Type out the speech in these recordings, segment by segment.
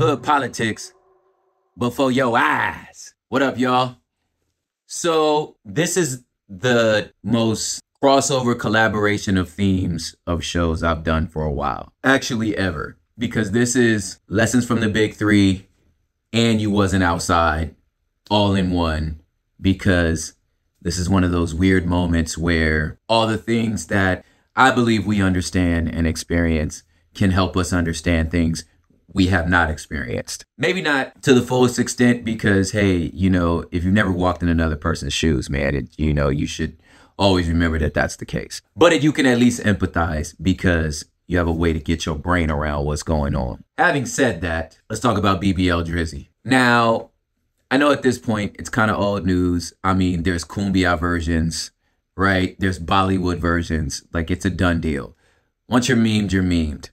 hood politics before your eyes. What up, y'all? So this is the most crossover collaboration of themes of shows I've done for a while. Actually, ever. Because this is Lessons from the Big Three and You Wasn't Outside all in one. Because this is one of those weird moments where all the things that I believe we understand and experience can help us understand things we have not experienced. Maybe not to the fullest extent because, hey, you know, if you've never walked in another person's shoes, man, you should always remember that that's the case. But you can at least empathize because you have a way to get your brain around what's going on. Having said that, let's talk about BBL Drizzy. Now, I know at this point, it's kind of old news. I mean, there's Kumbia versions, right? There's Bollywood versions. Like, it's a done deal. Once you're memed, you're memed.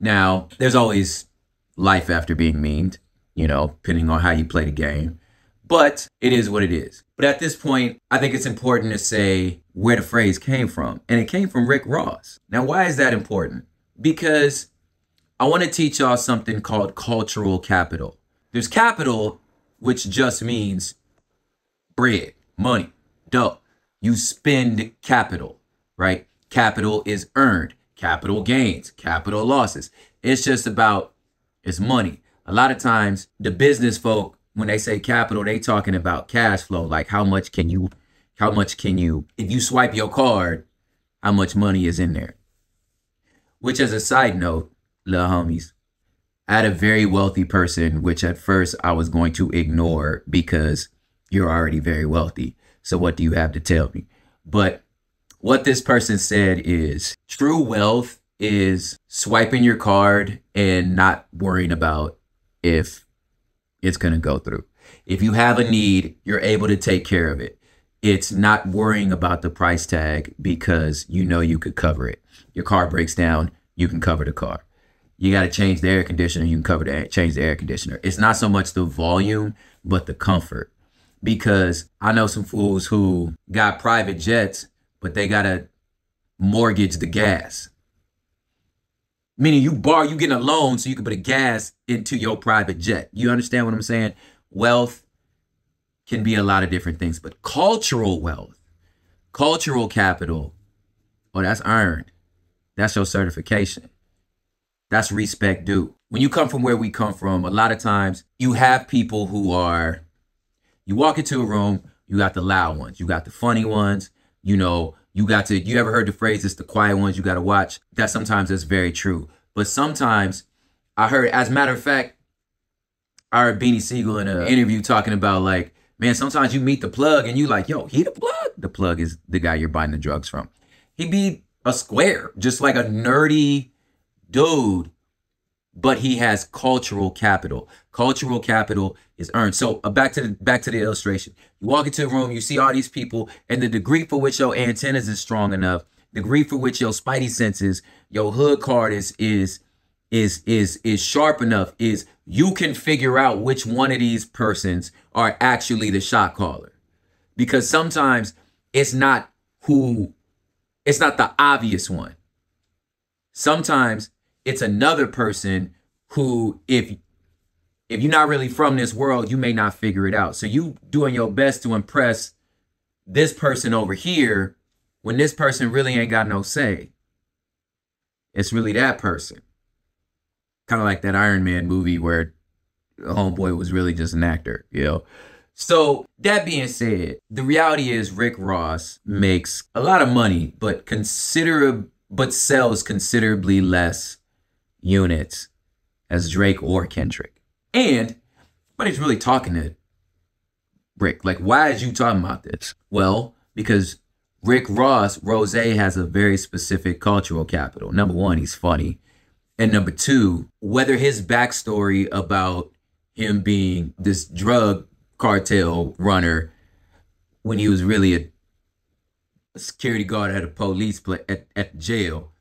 Now, there's always life after being memed, you know, depending on how you play the game. But it is what it is. But at this point, I think it's important to say where the phrase came from. And it came from Rick Ross. Now, why is that important? Because I want to teach y'all something called cultural capital. There's capital, which just means bread, money, dough. You spend capital, right? Capital is earned. Capital gains, capital losses. It's just about, it's money. A lot of times, the business folk, when they say capital, they talking about cash flow. Like how much can you, if you swipe your card, how much money is in there? Which as a side note, little homies, I had a very wealthy person, which at first I was going to ignore because you're already very wealthy. So what do you have to tell me? But what this person said is true wealth is swiping your card and not worrying about if it's going to go through. If you have a need, you're able to take care of it. It's not worrying about the price tag because you know you could cover it. Your car breaks down, you can cover the car. You got to change the air conditioner, you can change the air conditioner. It's not so much the volume, but the comfort. Because I know some fools who got private jets, but they got to mortgage the gas. Meaning you getting a loan so you can put a gas into your private jet. You understand what I'm saying? Wealth can be a lot of different things, but cultural wealth, cultural capital, oh, that's earned. That's your certification. That's respect due. When you come from where we come from, a lot of times you have people who are, you walk into a room, you got the loud ones, you got the funny ones, you know, you ever heard the phrase, it's the quiet ones you got to watch? That sometimes is very true. But sometimes I heard, as a matter of fact, I heard Beanie Siegel in an interview talking about like, man, sometimes you meet the plug and you like, yo, he the plug? The plug is the guy you're buying the drugs from. He be a square, just like a nerdy dude, but he has cultural capital. Cultural capital is earned. So back to the illustration. You walk into a room, you see all these people, and the degree for which your antennas is strong enough, the degree for which your spidey senses, your hood card is sharp enough, is you can figure out which one of these persons are actually the shot caller. Because sometimes it's not the obvious one. Sometimes it's another person who, if you're not really from this world, you may not figure it out. So you doing your best to impress this person over here when this person really ain't got no say. It's really that person. Kind of like that Iron Man movie where the homeboy was really just an actor, you know? So that being said, the reality is Rick Ross makes a lot of money, but sells considerably less units as Drake or Kendrick. And nobody's really talking to Rick. Like, why is you talking about this? Well, because Rick Ross, Rozay, has a very specific cultural capital. Number one, he's funny. And number two, whether his backstory about him being this drug cartel runner when he was really a security guard at a police at jail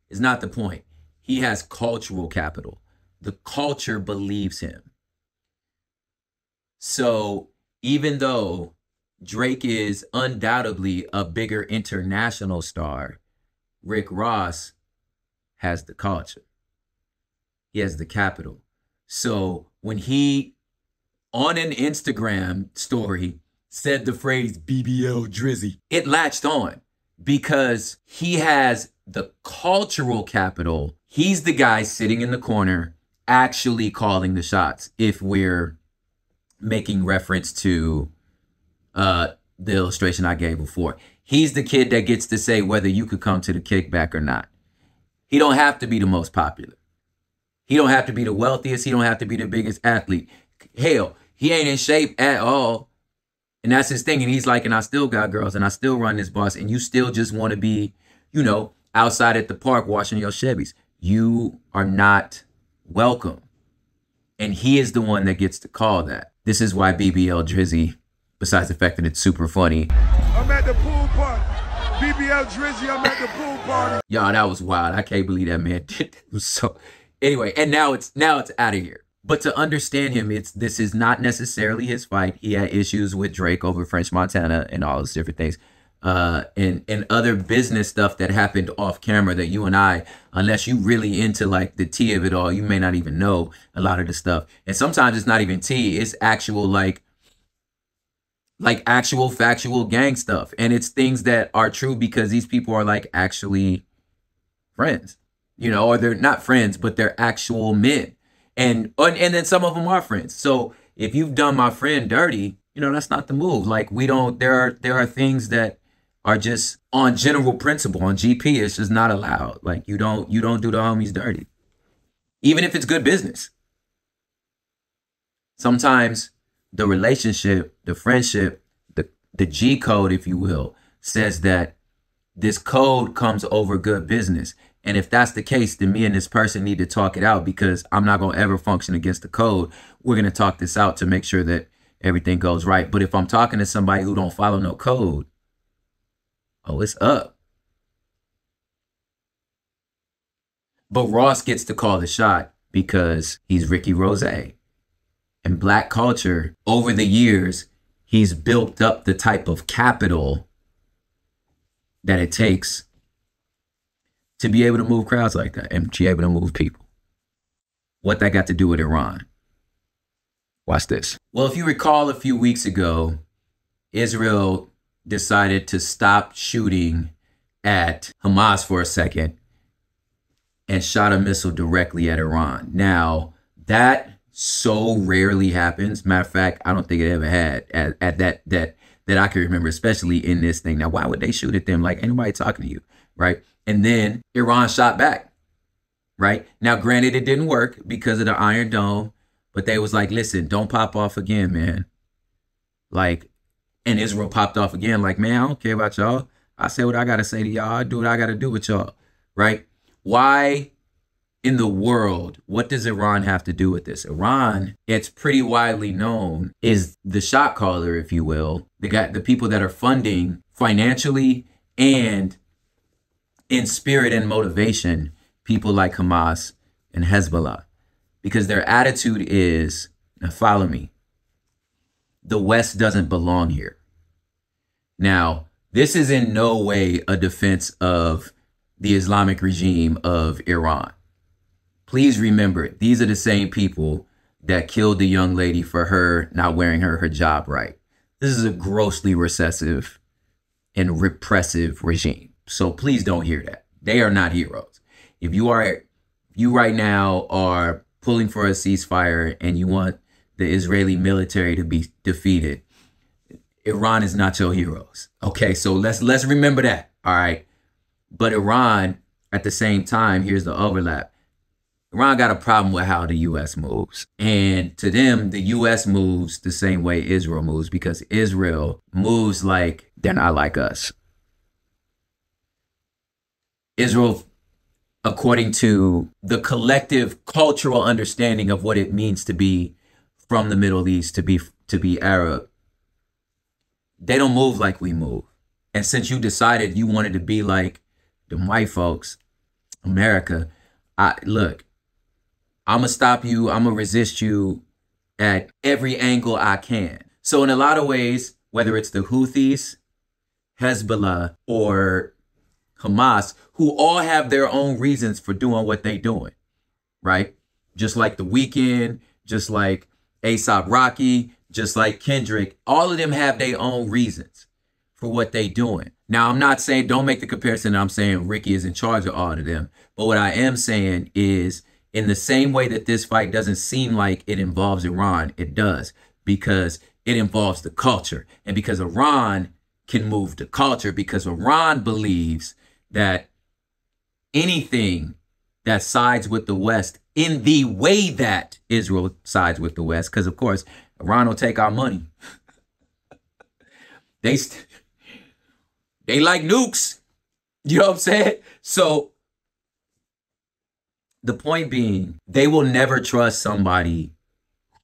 is not the point. He has cultural capital. The culture believes him. So even though Drake is undoubtedly a bigger international star, Rick Ross has the culture. He has the capital. So when he, on an Instagram story, said the phrase BBL Drizzy, it latched on because he has the cultural capital. He's the guy sitting in the corner actually calling the shots, if we're making reference to the illustration I gave before. He's the kid that gets to say whether you could come to the kickback or not. He don't have to be the most popular. He don't have to be the wealthiest. He don't have to be the biggest athlete. Hell, he ain't in shape at all. And that's his thing. And he's like, and I still got girls and I still run this bus, and you still just want to be, you know, outside at the park washing your Chevys. You are not welcome. And he is the one that gets to call that. This is why BBL Drizzy, besides the fact that it's super funny. I'm at the pool party. BBL Drizzy, I'm at the pool party. Y'all, that was wild. I can't believe that man did that. So anyway, and now it's out of here. But to understand him, this is not necessarily his fight. He had issues with Drake over French Montana and all those different things. And other business stuff that happened off camera that you and I, unless you really into like the tea of it all, you may not even know a lot of the stuff. And sometimes it's not even tea. It's actual like actual factual gang stuff. And it's things that are true because these people are like actually friends, you know, or they're not friends, but they're actual men. And then some of them are friends. So if you've done my friend dirty, you know, that's not the move. Like there are things that are just on general principle, on GP, it's just not allowed. Like you don't do the homies dirty, even if it's good business. Sometimes the relationship, the friendship, the G code, if you will, says that this code comes over good business. And if that's the case, then me and this person need to talk it out, because I'm not going to ever function against the code. We're going to talk this out to make sure that everything goes right. But if I'm talking to somebody who don't follow no code, oh, it's up. But Ross gets to call the shot because he's Ricky Rozay. And Black culture, over the years, he's built up the type of capital that it takes to be able to move crowds like that and to be able to move people. What that got to do with Iran? Watch this. Well, if you recall a few weeks ago, Israel decided to stop shooting at Hamas for a second and shot a missile directly at Iran. Now, that so rarely happens. Matter of fact, I don't think it ever had at that I can remember, especially in this thing. Now, why would they shoot at them? Like, ain't nobody talking to you, right? And then Iran shot back, right? Now, granted, it didn't work because of the Iron Dome, but they was like, listen, don't pop off again, man. Like, and Israel popped off again, like, man, I don't care about y'all. I say what I got to say to y'all. I do what I got to do with y'all, right? Why in the world, what does Iran have to do with this? Iran, it's pretty widely known, is the shot caller, if you will. The people that are funding financially and in spirit and motivation, people like Hamas and Hezbollah, because their attitude is, now follow me, the West doesn't belong here. Now, this is in no way a defense of the Islamic regime of Iran. Please remember, these are the same people that killed the young lady for her not wearing her hijab right. This is a grossly recessive and repressive regime. So please don't hear that. They are not heroes. If you right now are pulling for a ceasefire and you want the Israeli military to be defeated, Iran is not your heroes. Okay, so let's remember that. All right. But Iran, at the same time, here's the overlap. Iran got a problem with how the U.S. moves. And to them, the U.S. moves the same way Israel moves, because Israel moves like they're not like us. Israel, according to the collective cultural understanding of what it means to be from the Middle East, to be Arab, they don't move like we move. And since you decided you wanted to be like the white folks, America, look, I'm going to stop you. I'm going to resist you at every angle I can. So in a lot of ways, whether it's the Houthis, Hezbollah, or Hamas, who all have their own reasons for doing what they're doing, right? just like The Weeknd, just like A$AP Rocky, just like Kendrick. All of them have their own reasons for what they doing. Now, I'm not saying, don't make the comparison. I'm saying Ricky is in charge of all of them. But what I am saying is, in the same way that this fight doesn't seem like it involves Iran, it does, because it involves the culture. And because Iran can move the culture, because Iran believes that anything that sides with the West in the way that Israel sides with the West, because of course, Iran will take our money. They like nukes. You know what I'm saying? So the point being, they will never trust somebody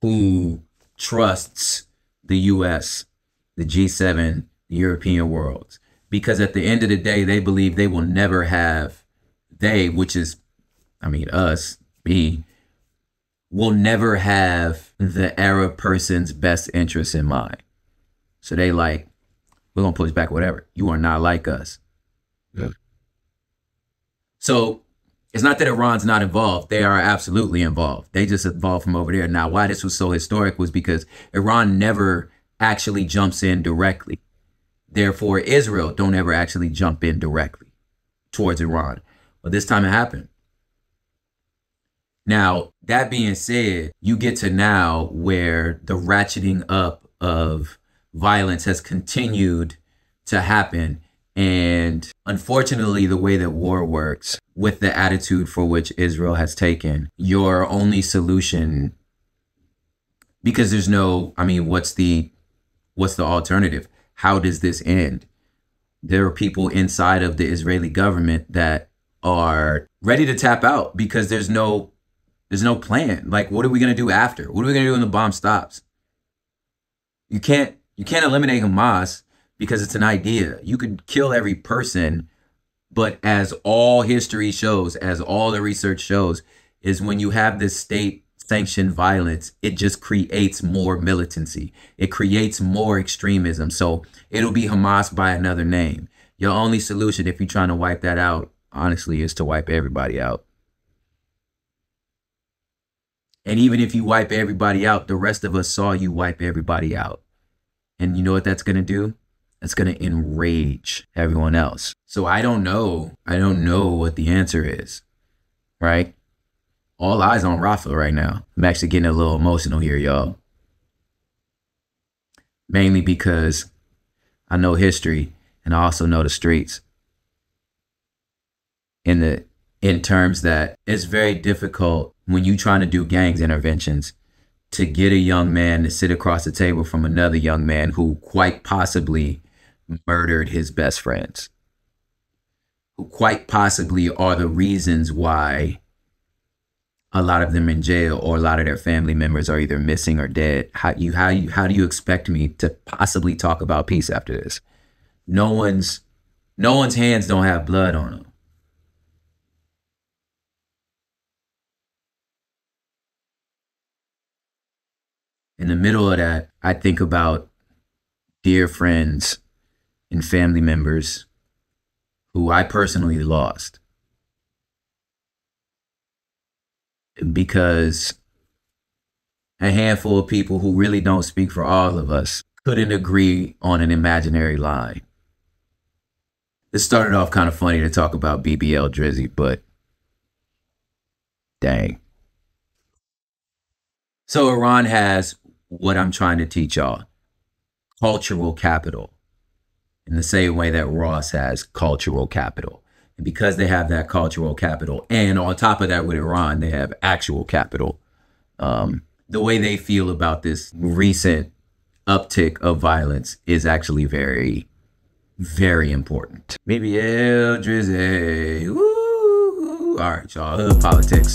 who trusts the US, the G7, the European world. Because at the end of the day, they believe they will never have, which is, I mean, us, me, will never have the Arab person's best interests in mind. So they like, we're going to push back whatever. You are not like us. Yeah. So it's not that Iran's not involved. They are absolutely involved. They just involved from over there. Now, why this was so historic was because Iran never actually jumps in directly. Therefore, Israel don't ever actually jump in directly towards Iran. But this time it happened. Now, that being said, you get to now where the ratcheting up of violence has continued to happen. And unfortunately, the way that war works, with the attitude for which Israel has taken, your only solution, because there's no, I mean, what's the alternative? How does this end? There are people inside of the Israeli government that are ready to tap out because there's no plan. Like, what are we going to do after? What are we going to do when the bomb stops? You can't eliminate Hamas because it's an idea. You could kill every person, but as all history shows, as all the research shows, is when you have this state-sanctioned violence, it just creates more militancy. It creates more extremism. So it'll be Hamas by another name. Your only solution, if you're trying to wipe that out, honestly, is to wipe everybody out. And even if you wipe everybody out, the rest of us saw you wipe everybody out. And you know what that's going to do? That's going to enrage everyone else. So I don't know. I don't know what the answer is, right? All eyes on Rafa right now. I'm actually getting a little emotional here, y'all. Mainly because I know history and I also know the streets. In terms that it's very difficult when you're trying to do gangs interventions to get a young man to sit across the table from another young man who quite possibly murdered his best friends, who quite possibly are the reasons why a lot of them in jail or a lot of their family members are either missing or dead. How do you expect me to possibly talk about peace after this? No one's hands don't have blood on them. In the middle of that, I think about dear friends and family members who I personally lost. Because a handful of people who really don't speak for all of us couldn't agree on an imaginary line. This started off kind of funny to talk about BBL Drizzy, but dang. So Iran has what I'm trying to teach y'all, cultural capital, in the same way that Ross has cultural capital. And because they have that cultural capital, and on top of that with Iran, they have actual capital, the way they feel about this recent uptick of violence is actually very, very important. BBL Drizzy. Woo! All right, y'all. Politics.